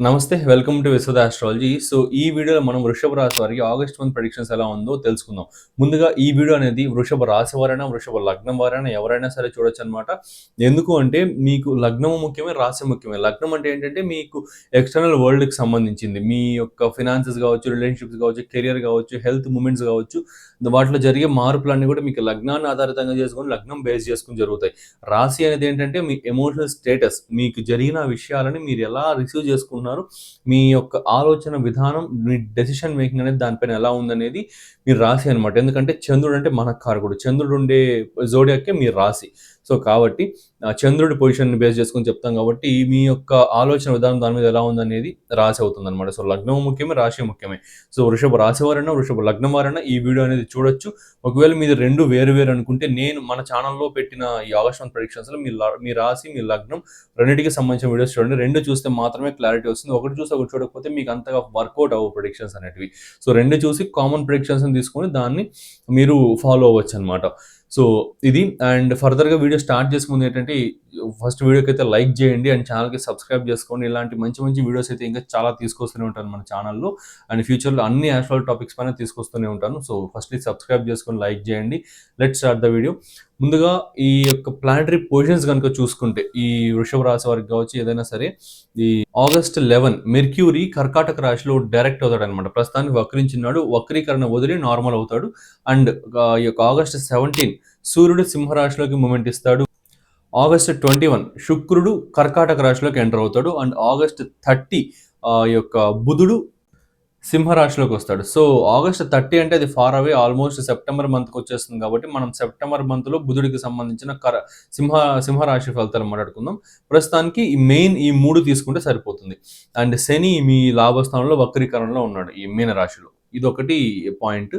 నమస్తే. Welcome to Vishwada astrology. So, ఈ వీడియోలో మనం వృషభ రాశి వారికి ఆగస్ట్ మంత్ ప్రెడిక్షన్స్ ఎలా ఉందో తెలుసుకుందాం. ముందుగా ఈ వీడియో అనేది వృషభ రాశి వారైనా, వృషభ లగ్నం వారైనా ఎవరైనా సరే చూడొచ్చనమాట. ఎందుకు అంటే మీకు లగ్నము ముఖ్యమే, రాశి ముఖ్యమే. లగ్నం అంటే ఏంటంటే మీకు ఎక్స్‌టర్నల్ వరల్డ్‌కి సంబంధించింది. మీ యొక్క ఫినాన్సెస్ గావచ్చు, రిలేషన్‌షిప్స్ గావచ్చు, కెరియర్ గావచ్చు, హెల్త్ మూవ్‌మెంట్స్ గావచ్చు, వాటిలో జరిగే మార్పులన్నీ కూడా మీకు లగ్నాన్ని ఆధారితంగా చేసుకొని, లగ్నం బేస్ చేసుకొని జరుగుతాయి. రాశి అనేది ఏంటంటే మీ ఎమోషనల్ స్టేటస్. మీకు జరిగిన విషయాలని మీరు ఎలా రిసీవ్ చేసుకుంటున్నారు, మీ యొక్క ఆలోచన విధానం, మీ డెసిషన్ మేకింగ్ అనేది దానిపైన ఎలా ఉందనేది మీ రాశి అనమాట. ఎందుకంటే చంద్రుడు అంటే మన కారకుడు. చంద్రుడు ఉండే జోడియాక్కే మీ రాశి. సో, కాబట్టి చంద్రుడి పొజిషన్‌ని బేస్ చేసుకొని చెప్తాం కాబట్టి మీ యొక్క ఆలోచన విధానం దాని మీద ఎలా ఉందనేది రాశి అవుతుందనమాట. సో, లగ్నం ముఖ్యమే, రాశి ముఖ్యమే. సో, వృషభ రాశి వారైనా, వృషభ లగ్నం వారైనా ఈ వీడియో అనేది చూడొచ్చు. ఒకవేళ మీది 2 వేరు వేరు అనుకుంటే నేను మన ఛానెల్‌లో పెట్టిన ఈ ఆగస్ట్ మంత్ ప్రెడిక్షన్స్‌లో మీ రాశి, మీ లగ్నం రెండిటికి సంబంధించిన వీడియోస్ చూడండి. 2 చూస్తే మాత్రమే క్లారిటీ వస్తుంది. ఒకటి చూసి ఒకటి చూడకపోతే మీకు అంతగా వర్కౌట్ అవ్వవు ప్రెడిక్షన్స్ అనేటివి. సో, 2 చూసి కామన్ ప్రెడిక్షన్స్‌ని తీసుకొని దాన్ని మీరు ఫాలో అవ్వచ్చనమాట. సో, ఇది అండ్ ఫర్దర్‌గా వీడియో స్టార్ట్ చేసే ముందు ఏంటంటే ఫస్ట్ వీడియోకైతే లైక్ చేయండి అండ్ ఛానెల్‌కి సబ్స్క్రైబ్ చేసుకోండి. ఇలాంటి మంచి మంచి వీడియోస్ అయితే ఇంకా చాలా తీసుకొస్తూనే ఉంటాను మన ఛానెల్‌లో. అండ్ ఫ్యూచర్‌లో అన్ని యాస్ట్రాలజీ టాపిక్స్ పైన తీసుకొస్తూనే ఉంటాను. సో, ఫస్ట్‌లీ సబ్స్క్రైబ్ చేసుకొని లైక్ చేయండి. Let's start the video. ముందుగా ఈ యొక్క ప్లానెటరీ పొజిషన్స్ గనుక చూసుకుంటే ఈ వృషభ రాశి వారికి కావచ్చు ఏదైనా సరే ఈ ఆగస్ట్ 11 మెర్క్యూరీ కర్కాటక రాశిలో డైరెక్ట్ అవుతాడనమాట. ప్రస్తుతానికి వక్రించున్నాడు. వక్రీకరణ వదిలి నార్మల్ అవుతాడు. అండ్ ఈ యొక్క ఆగస్ట్ 17 సూర్యుడు సింహరాశిలోకి మూవ్‌మెంట్ ఇస్తాడు. ఆగస్ట్ 21 శుక్రుడు కర్కాటక రాశిలోకి ఎంటర్ అవుతాడు. అండ్ ఆగస్ట్ 30 ఈ యొక్క బుధుడు సింహరాశిలోకి వస్తాడు. సో, ఆగస్ట్ 30 అంటే అది ఫార్ అవే ఆల్మోస్ట్ సెప్టెంబర్ మంత్‌కి వచ్చేస్తుంది కాబట్టి మనం సెప్టెంబర్ మంత్‌లో బుధుడికి సంబంధించిన సింహ సింహరాశి ఫలితాలు మాట్లాడుకుందాం. ప్రస్తుతానికి ఈ మెయిన్ ఈ 3 తీసుకుంటే సరిపోతుంది. అండ్ శని మీ లాభస్థానంలో వక్రీకరణలో ఉన్నాడు ఈ మీన రాశిలో. ఇదొకటి పాయింట్.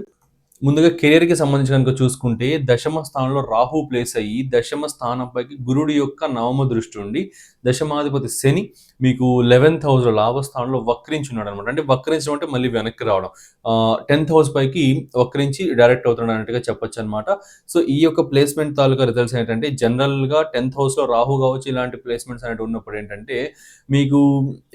ముందుగా కెరియర్‌కి సంబంధించి గనుక చూసుకుంటే దశమ స్థానంలో రాహు ప్లేస్ అయ్యి, దశమ స్థానంపైకి గురుడు యొక్క నవమ దృష్టి ఉండి, దశమాధిపతి శని మీకు 11th హౌస్‌లో లాభస్థానంలో వక్రించున్నాడనమాట. అంటే వక్రించడం అంటే మళ్ళీ వెనక్కి రావడం. 10th హౌస్ పైకి వక్రించి డైరెక్ట్ అవుతున్నాడు అన్నట్టుగా చెప్పొచ్చనమాట. సో, ఈ యొక్క ప్లేస్‌మెంట్ తాలూకా రిజల్ట్స్ ఏంటంటే జనరల్‌గా 10th హౌస్‌లో రాహు కావచ్చు ఇలాంటి ప్లేస్‌మెంట్స్ అనేటివి ఉన్నప్పుడు ఏంటంటే మీకు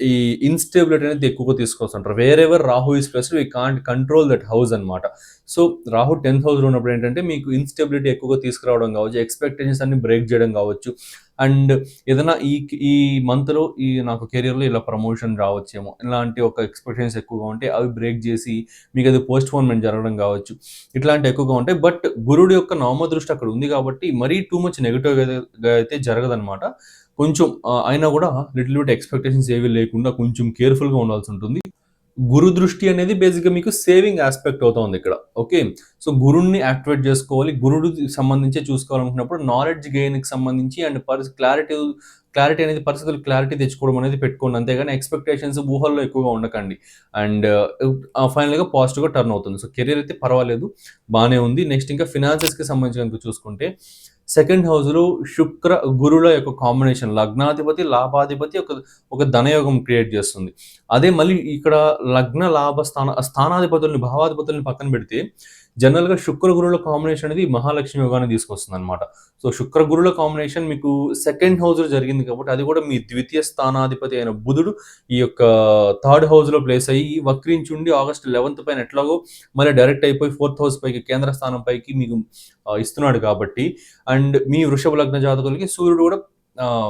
ఈ ఇన్‌స్టేబిలిటీ అనేది ఎక్కువగా తీసుకొస్తుంటారు. Wherever Rahu is placed we can't control that house అనమాట. సో, రాహు 10th హౌస్‌లో ఉన్నప్పుడు ఏంటంటే మీకు ఇన్‌స్టెబిలిటీ ఎక్కువగా తీసుకురావడం కావచ్చు, ఎక్స్‌పెక్టేషన్స్ అన్ని బ్రేక్ చేయడం కావచ్చు. అండ్ ఏదైనా ఈ మంత్‌లో నాకు కెరియర్‌లో ఇలా ప్రమోషన్ రావచ్చేమో, ఇలాంటి ఒక ఎక్స్‌పెక్టేషన్స్ ఎక్కువగా ఉంటే అవి బ్రేక్ చేసి మీకు అది పోస్ట్‌పోన్‌మెంట్ జరగడం కావచ్చు. ఇట్లాంటివి ఎక్కువగా ఉంటాయి. బట్ గురుడు యొక్క నవమ దృష్టి అక్కడ ఉంది కాబట్టి మరీ టూ మచ్ నెగెటివ్‌గా అయితే జరగదనమాట. కొంచెం అయినా కూడా లిటిల్ బిట్ ఎక్స్‌పెక్టేషన్స్ ఏవి లేకుండా కొంచెం కేర్‌ఫుల్‌గా ఉండాల్సుంటుంది. గురు దృష్టి అనేది బేసిక్‌గా మీకు సేవింగ్ యాస్పెక్ట్ అవుతోందిక్కడ. ఓకే. సో, గురుడిని యాక్టివేట్ జేసుకోవాలి. గురుడికి సంబంధించే చూసుకోవాలనుకున్నప్పుడు నాలెడ్జ్ గెయిన్‌కి సంబంధించి అండ్ క్లారిటీ అనేది పరిస్థితులు క్లారిటీ తెచ్చుకోవడం అనేది పెట్టుకోండి. అంతేగాని ఎక్స్‌పెక్టేషన్స్ ఊహల్లో ఎక్కువగా ఉండకండి. అండ్ ఫైనల్‌గా పాజిటివ్‌గా టర్న్ అవుతుంది. సో, కెరియర్ అయితే పర్వాలేదు. బానే ఉంది. నెక్స్ట్ ఇంకా ఫినాన్సెస్‌కి సంబంధించి గనుక చూసుకుంటే సెకండ్ హౌస్‌లో శుక్ర, గురుల యొక్క కాంబినేషన్ లగ్నాధిపతి, లాభాధిపతి ఒక ధనయోగం క్రియేట్ చేస్తుంది. అదే మళ్ళీ ఇక్కడ లగ్న లాభ స్థానాధిపతుల్ని, భావాధిపతుల్ని పక్కన పెడితే జనరల్‌గా శుక్ర, గురుల కాంబినేషన్ అనేది మహాలక్ష్మి యోగాన్ని తీసుకొస్తుందనమాట. సో, శుక్ర, గురుల కాంబినేషన్ మీకు సెకండ్ హౌస్‌లో జరిగింది కాబట్టి అది కూడా మీ ద్వితీయ స్థానాధిపతి అయిన బుధుడు ఈ యొక్క థర్డ్ హౌస్‌లో ప్లేస్ అయ్యి వక్రించుండి ఆగస్ట్ 11 పైన ఎట్లాగో మళ్ళీ డైరెక్ట్ అయిపోయి ఫోర్త్ హౌస్ పైకి కేంద్ర స్థానం పైకి మీకు ఇస్తున్నాడు కాబట్టి అండ్ మీ వృషభ లగ్న జాతకులకి సూర్యుడు కూడా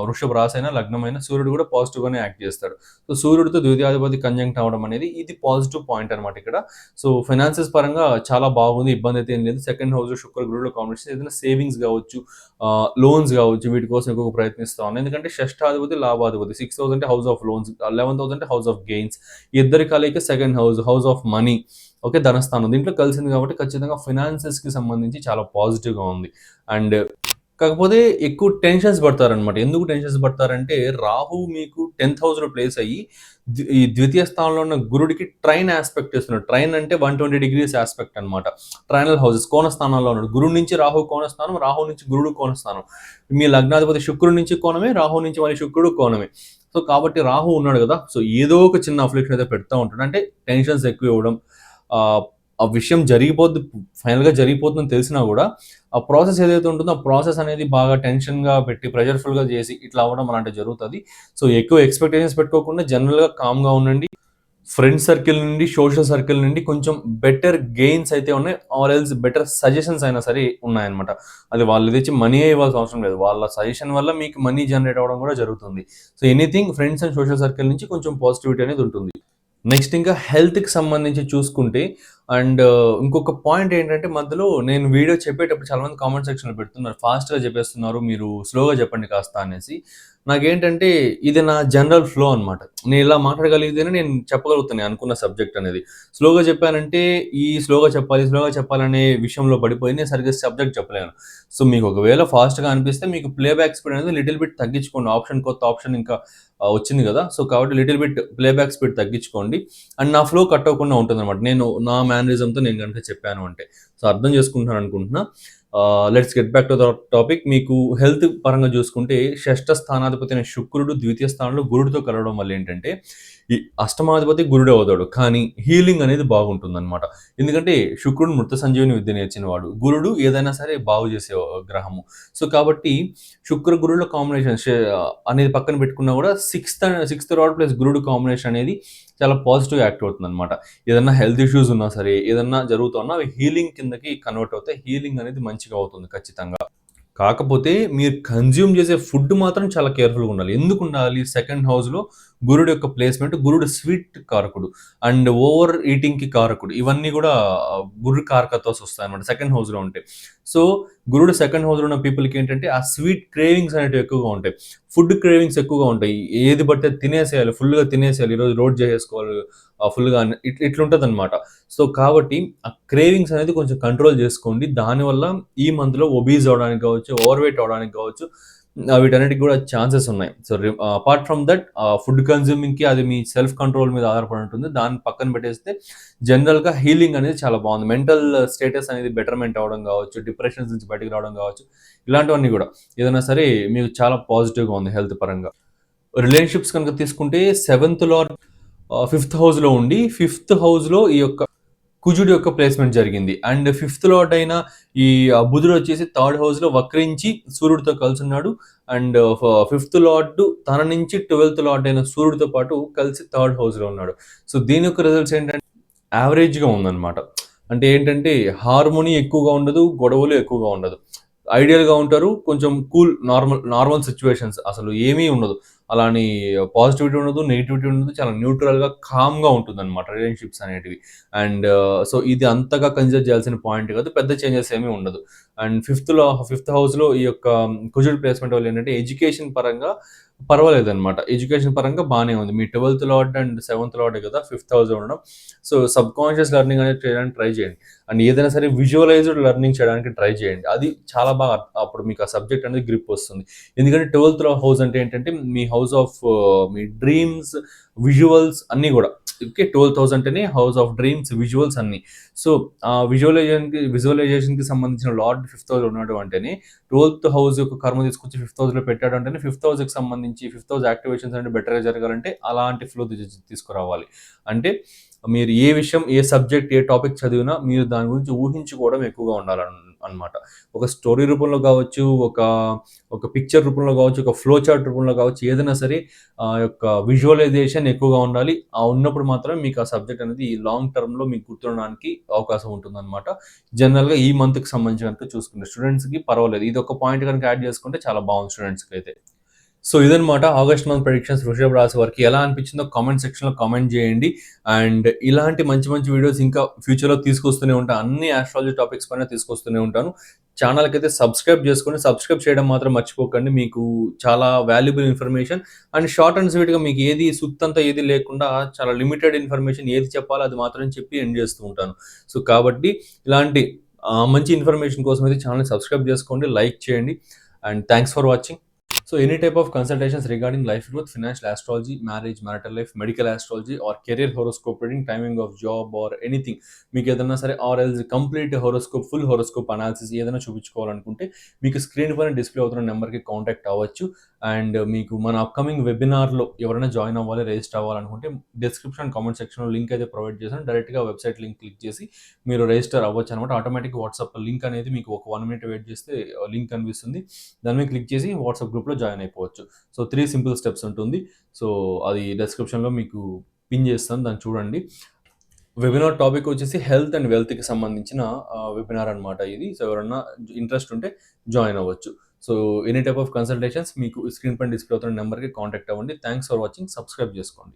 వృషభ రాశైనా, లగ్నమైన సూర్యుడు కూడా పాజిటివ్‌గానే యాక్ట్ చేస్తాడు. సో, సూర్యుడితో ద్వితీయాధిపతి కంజంక్ట్ అవ్వడం అనేది ఇది పాజిటివ్ పాయింట్ అనమాట ఇక్కడ. సో, ఫైనాన్సెస్ పరంగా చాలా బాగుంది. ఇబ్బందయితే ఏం లేదు. సెకండ్ హౌస్ శుక్ర, గురువుల కాంబినేషన్ ఏదైనా సేవింగ్స్ గావచ్చు, లోన్స్ గావచ్చు వీటి కోసం ఎక్కువగా ప్రయత్నిస్తా ఉన్నాను. ఎందుకంటే షష్ఠాధిపతి, లాభాధిపతి 6th హౌస్ అంటే house of loans, 11th house అంటే హౌస్ ఆఫ్ గెయిన్స్. ఈ ఇద్దరి కలయిక second house, house of money. Okay. ధనస్థానం. దీంట్లో కలిసింది కాబట్టి ఖచ్చితంగా ఫైనాన్సెస్‌కి సంబంధించి చాలా పాజిటివ్‌గా ఉంది. అండ్ కాకపోతే ఎక్కువ టెన్షన్స్ పడతారనమాట. ఎందుకు టెన్షన్స్ పడతారంటే, రాహు మీకు 10th హౌస్‌లో ప్లేస్ అయ్యి, ఈ ద్వితీయ స్థానంలో ఉన్న గురుడికి ట్రైన్ యాస్పెక్ట్ ఇస్తున్నాడు. ట్రైన్ అంటే 120 డిగ్రీస్ యాస్పెక్ట్ అనమాట. ట్రైనల్ హౌసెస్ కోణ స్థానాల్లో ఉన్నాడు. గురుడు నుంచి రాహు కోణస్థానం, రాహు నుంచి గురుడు కోణస్థానం. మీ లగ్నాధిపతి శుక్రుడి నుంచి కోణమే, రాహు నుంచి మళ్ళీ శుక్రుడు కోణమే. సో, కాబట్టి రాహు ఉన్నాడు గదా! సో, ఏదో ఒక చిన్న అఫ్లిక్షన్ అయితే పెడతా ఉంటాడు. అంటే టెన్షన్స్ ఎక్కువ ఇవ్వడం, ఆ విషయం జరిగిపోద్ది, ఫైనల్‌గా జరిగిపోతుందని తెలిసినా గూడా, ఆ ప్రాసెస్ ఏదైతే ఉంటుందో, ఆ ప్రాసెస్ అనేది బాగా టెన్షన్‌గా పెట్టి, ప్రెషర్‌ఫుల్‌గా జేసి, ఇట్లా అవ్వడం అలాంటివి జరుగుతది. సో, ఎక్కువ ఎక్స్‌పెక్టేషన్స్ పెట్టుకోకుండా జనరల్‌గా కామ్‌గా ఉండండి. ఫ్రెండ్ సర్కిల్ నుండి, సోషల్ సర్కిల్ నుండి కొంచెం బెటర్ గెయిన్స్ అయితే ఉన్నాయి. ఆర్ ఎల్స్ బెటర్ సజెషన్స్ అయినా సరే ఉన్నాయన్నమాట. అది వాళ్ళు తెచ్చి మనీయే ఇవ్వాల్సిన అవసరం లేదు. వాళ్ళ సజెషన్ వల్ల మీకు మనీ జనరేట్ అవ్వడం కూడా జరుగుతుంది. So, anything friends and social circle నుంచి కొంచెం పాజిటివిటీ అనేది ఉంటుంది. నెక్స్ట్ ఇంకా హెల్త్‌కి సంబంధించి చూసుకుంటే అండ్ ఇంకొక పాయింట్ ఏంటంటే మధ్యలో నేను వీడియో చెప్పేటప్పుడు చాలామంది కామెంట్ సెక్షన్‌లో పెడుతున్నారు. ఫాస్ట్‌గా చెప్పేస్తున్నారు. మీరు స్లోగా చెప్పండి కాస్త అనేసి. నాకేంటంటే ఇది నా జనరల్ ఫ్లో అనమాట. నేను ఇలా మాట్లాడగలిగితేనే నేను చెప్పగలుగుతాను నేను అనుకున్న సబ్జెక్ట్ అనేది. స్లోగా చెప్పానంటే స్లోగా చెప్పాలనే విషయంలో పడిపోయి నేను సరిగ్గా సబ్జెక్ట్ చెప్పలేను. సో, మీకు ఒకవేళ ఫాస్ట్‌గా అనిపిస్తే మీకు ప్లేబ్యాక్ స్పీడ్ అనేది లిటిల్ బిట్ తగ్గించుకోండి. కొత్త ఆప్షన్ ఇంకా వచ్చింది గదా! సో, కాబట్టి లిటిల్ బిట్ ప్లేబ్యాక్ స్పీడ్ తగ్గించుకోండి. అండ్ నా ఫ్లో కట్ అవ్వకుండా ఉంటుందనమాట. నేను నా మేనరిజంతో నేను గనుక చెప్పాను అంటే. సో, అర్థం చేసుకుంటున్నారనుకుంటున్నా. Let's get back to the topic. మీకు హెల్త్ పరంగా చూసుకుంటే షష్ఠ స్థానాధిపతి అయిన శుక్రుడు ద్వితీయ స్థానంలో గురుడితో కలవడం వల్ల ఏంటంటే, ఈ అష్టమాధిపతి గురుడే అవుతాడు. కానీ హీలింగ్ అనేది బాగుంటుందనమాట. ఎందుకంటే శుక్రుడు మృత సంజీవని విద్య నేర్చినవాడు. గురుడు ఏదైనా సరే బాగు చేసే గ్రహము. సో, కాబట్టి శుక్ర గురుల కాంబినేషన్ అనేది పక్కన పెట్టుకున్నా కూడా సిక్స్త్ లార్డ్ ప్లస్ గురుడు కాంబినేషన్ అనేది చాలా పాజిటివ్‌గా యాక్ట్ అవుతుందనమాట. ఏదన్నా హెల్త్ ఇష్యూస్ ఉన్నా సరే, ఏదన్నా జరుగుతున్నా అవి హీలింగ్ కిందకి కన్వర్ట్ అవుతాయి. హీలింగ్ అనేది మంచిగా అవుతుంది ఖచ్చితంగా. కాకపోతే మీరు కన్జ్యూమ్ చేసే ఫుడ్ మాత్రం చాలా కేర్‌ఫుల్‌గా ఉండాలి. ఎందుకుండాలి? సెకండ్ హౌస్‌లో గురుడు యొక్క ప్లేస్‌మెంట్ గురుడు స్వీట్ కారకుడు అండ్ ఓవర్ ఈటింగ్‌కి కారకుడు. ఇవన్నీ గూడా గురు కారకత్వాస్ వస్తాయన్నమాట సెకండ్ హౌస్‌లో ఉంటే. సో, గురుడు సెకండ్ హౌస్‌లో ఉన్న పీపుల్‌కి ఏంటంటే ఆ స్వీట్ క్రేవింగ్స్ అనేటివి ఎక్కువగా ఉంటాయి. ఫుడ్ క్రేవింగ్స్ ఎక్కువగా ఉంటాయి. ఏది పడితే అది తినేసేయాలి. ఫుల్‌గా తినేసేయాలి. ఈరోజు లోడ్ చేసేసుకోవాలి ఫుల్‌గా అని ఇట్లుంటదన్నమాట. సో, కాబట్టి ఆ క్రేవింగ్స్ అనేది కొంచెం కంట్రోల్ జేసుకోండి. దానివల్ల ఈ మంత్‌లో ఒబీస్ అవ్వడానికి గావచ్చు, ఓవర్ వెయిట్ అవ్వడానికి గావచ్చు, వీటన్నిటికి గూడా ఛాన్సెస్ ఉన్నాయి. So, apart from that food కన్జ్యూమింగ్‌కి అది మీ సెల్ఫ్ కంట్రోల్ మీద ఆధారపడి ఉంటుంది. దాన్ని పక్కన పెట్టేస్తే జనరల్‌గా హీలింగ్ అనేది చాలా బావుంది. మెంటల్ స్టేటస్ అనేది బెటర్‌మెంట్ అవ్వడం గావచ్చు, డిప్రెషన్స్ నుంచి బయటికి రావడం గావచ్చు, ఇలాంటివన్నీ గూడా. ఏదైనా సరే మీకు చాలా పాజిటివ్‌గా ఉంది హెల్త్ పరంగా. రిలేషన్‌షిప్స్ కనుక తీసుకుంటే సెవెంత్ లార్డ్ ఫిఫ్త్ హౌస్‌లో ఉండి, ఫిఫ్త్ హౌస్‌లో ఈ యొక్క కుజుడి యొక్క ప్లేస్‌మెంట్ జరిగింది. అండ్ ఫిఫ్త్ లార్డ్ అయిన ఈ బుధుడు వచ్చేసి థర్డ్ హౌస్‌లో వక్రించి సూర్యుడితో కలిసున్నాడు. అండ్ ఫిఫ్త్ లార్డ్ తన నుంచి 12థ్ లార్డ్ అయిన సూర్యుడితో పాటు కలిసి థర్డ్ హౌస్‌లో ఉన్నాడు. సో, దీని యొక్క రిజల్ట్స్ ఏంటంటే యావరేజ్‌గా ఉందన్నమాట. అంటే ఏంటంటే హార్మోనీ ఎక్కువగా ఉండదు. గొడవలు ఎక్కువగా ఉండదు. ఐడియల్‌గా ఉంటారు. కొంచెం కూల్ నార్మల్ సిట్యుయేషన్స్ అసలు ఏమీ ఉండదు. అలా అని పాజిటివిటీ ఉండదు, నెగటివిటీ ఉండదు. చాలా న్యూట్రల్‌గా, కామ్‌గా ఉంటుందన్నమాట రిలేషన్‌షిప్స్ అనేటివి. అండ్ సో, ఇది అంతగా కన్సిడర్ చేయాల్సిన పాయింట్ కాదు. పెద్ద చేంజెస్ ఏమీ ఉండదు. అండ్ ఫిఫ్త్ హౌస్‌లో ఈ యొక్క కుజుడు ప్లేస్‌మెంట్ వల్ల ఏంటంటే ఎడ్యుకేషన్ పరంగా పర్వాలేదన్నమాట. ఎడ్యుకేషన్ పరంగా బానే ఉంది. మీ 12థ్ లార్డ్ అండ్ 7థ్ లార్డే కదా! ఫిఫ్త్ హౌస్‌లో ఉండడం. సో, సబ్‌కాన్షియస్ లెర్నింగ్ అనేది చేయడానికి ట్రై చేయండి. అండ్ ఏదైనా సరే విజువలైజ్డ్ లెర్నింగ్ చేయడానికి ట్రై చేయండి. అది చాలా బాగా అప్పుడు మీకు ఆ సబ్జెక్ట్ అనేది గ్రిప్ వస్తుంది. ఎందుకంటే 12థ్ హౌస్ అంటే ఏంటంటే మీ హౌస్ ఆఫ్ మీ డ్రీమ్స్, విజువల్స్ అన్నీ గూడా. ఓకే. 12థ్ హౌస్ అంటేనే హౌస్ ఆఫ్ డ్రీమ్స్, విజువల్స్ అన్నీ. సో, ఆ విజువలైజేషన్‌కి సంబంధించిన లార్డ్ ఫిఫ్త్ హౌస్‌లో ఉన్నాడు అంటేనే 12థ్ హౌస్ యొక్క కర్మ తీసుకొచ్చి ఫిఫ్త్ హౌస్‌లో పెట్టాడు అంటేనే ఫిఫ్త్ హౌస్‌కి సంబంధించి ఫిఫ్త్ హౌస్ యాక్టివేషన్స్ అనేవి బెటర్‌గా జరగాలంటే అలాంటి ఫ్లో తీసుకురావాలి. అంటే మీరు ఏ విషయం, ఏ సబ్జెక్ట్, ఏ టాపిక్ చదివినా మీరు దాని గురించి ఊహించుకోవడం ఎక్కువగా ఉండాలనమాట. ఒక స్టోరీ రూపంలో గావచ్చు, ఒక పిక్చర్ రూపంలో గావచ్చు, ఒక ఫ్లో చార్ట్ రూపంలో గావచ్చు, ఏదైనా సరే ఆ యొక్క విజువలైజేషన్ ఎక్కువగా ఉండాలి. ఉన్నప్పుడు మాత్రమే మీకు ఆ సబ్జెక్ట్ అనేది లాంగ్ టర్మ్‌లో మీకు గుర్తుండడానికి అవకాశం ఉంటుందనమాట. జనరల్‌గా ఈ మంత్‌కి సంబంధించి గనుక చూసుకుంటే స్టూడెంట్స్‌కి పర్వాలేదు. ఇదొక పాయింట్ గనుక యాడ్ చేసుకుంటే చాలా బాగుంది స్టూడెంట్స్‌కైతే. సో, ఇదనమాట ఆగస్ట్ మంత్ ప్రెడిక్షన్స్ వృషభ రాశి వారికి ఎలా అనిపించిందో కామెంట్ సెక్షన్‌లో కామెంట్ జేయండి. అండ్ ఇలాంటి మంచి మంచి వీడియోస్ ఇంకా ఫ్యూచర్‌లో తీసుకొస్తూనే ఉంటా. అన్ని ఆస్ట్రాలజీ టాపిక్స్ పైన తీసుకొస్తూనే ఉంటాను. ఛానెల్‌కైతే సబ్స్క్రైబ్ చేసుకోండి. సబ్స్క్రైబ్ చేయడం మాత్రం మర్చిపోకండి. మీకు చాలా valuable information and short and స్వీట్‌గా మీకు ఏది సుత్తంతా ఏది లేకుండా చాలా లిమిటెడ్ ఇన్ఫర్మేషన్ ఏది చెప్పాలో అది మాత్రం చెప్పి ఎండ్ చేస్తూ ఉంటాను. సో, కాబట్టి ఇలాంటి మంచి ఇన్ఫర్మేషన్ కోసం అయితే ఛానెల్‌ని సబ్స్క్రైబ్ చేసుకోండి. లైక్ చేయండి. And thanks for watching. So, any type of consultations regarding life growth, financial astrology, marriage, marital life, medical astrology, or career horoscope reading, timing of job, or anything, మీకు ఏదన్నా సరే or else complete horoscope, full horoscope analysis ఏదైనా చూపించుకోవాలనుకుంటే మీకు screen పైన display అవుతున్న నెంబర్‌కి contact అవ్వచ్చు. And మీకు మన అప్కమింగ్ వెబినార్లో ఎవరైనా జాయిన్ అవ్వాలి, రిజిస్టర్ అవ్వాలనుకుంటే డిస్క్రిప్షన్ కామెంట్ సెక్షన్లో లింక్ అయితే ప్రొవైడ్ చేశాను. డైరెక్ట్గా వెబ్సైట్ లింక్ క్లిక్ చేసి మీరు రిజిస్టర్ అవ్వచ్చు అనమాట. ఆటోమేటిక్ వాట్సాప్ లింక్ అనేది మీకు ఒక 1 మినిట్ వెయిట్ చేస్తే లింక్ కనిపిస్తుంది. దాని మీద క్లిక్ చేసి వాట్సాప్ గ్రూప్లో జాయిన్ అయిపోవచ్చు. సో 3 సింపుల్ స్టెప్స్ ఉంటుంది. సో అది డిస్క్రిప్షన్లో మీకు పిన్ చేస్తాను, దాన్ని చూడండి. వెబినార్ టాపిక్ వచ్చేసి హెల్త్ అండ్ వెల్త్కి సంబంధించిన వెబినార్ అనమాట ఇది. సో ఎవరన్నా ఇంట్రెస్ట్ ఉంటే జాయిన్ అవ్వచ్చు. So any type of consultations మీకు స్క్రీన్ పైన డిస్ప్లే అవుతున్న నెంబర్కి కాంటాక్ట్ అవ్వండి. Thanks for watching. సబ్స్క్రైబ్ చేసుకోండి.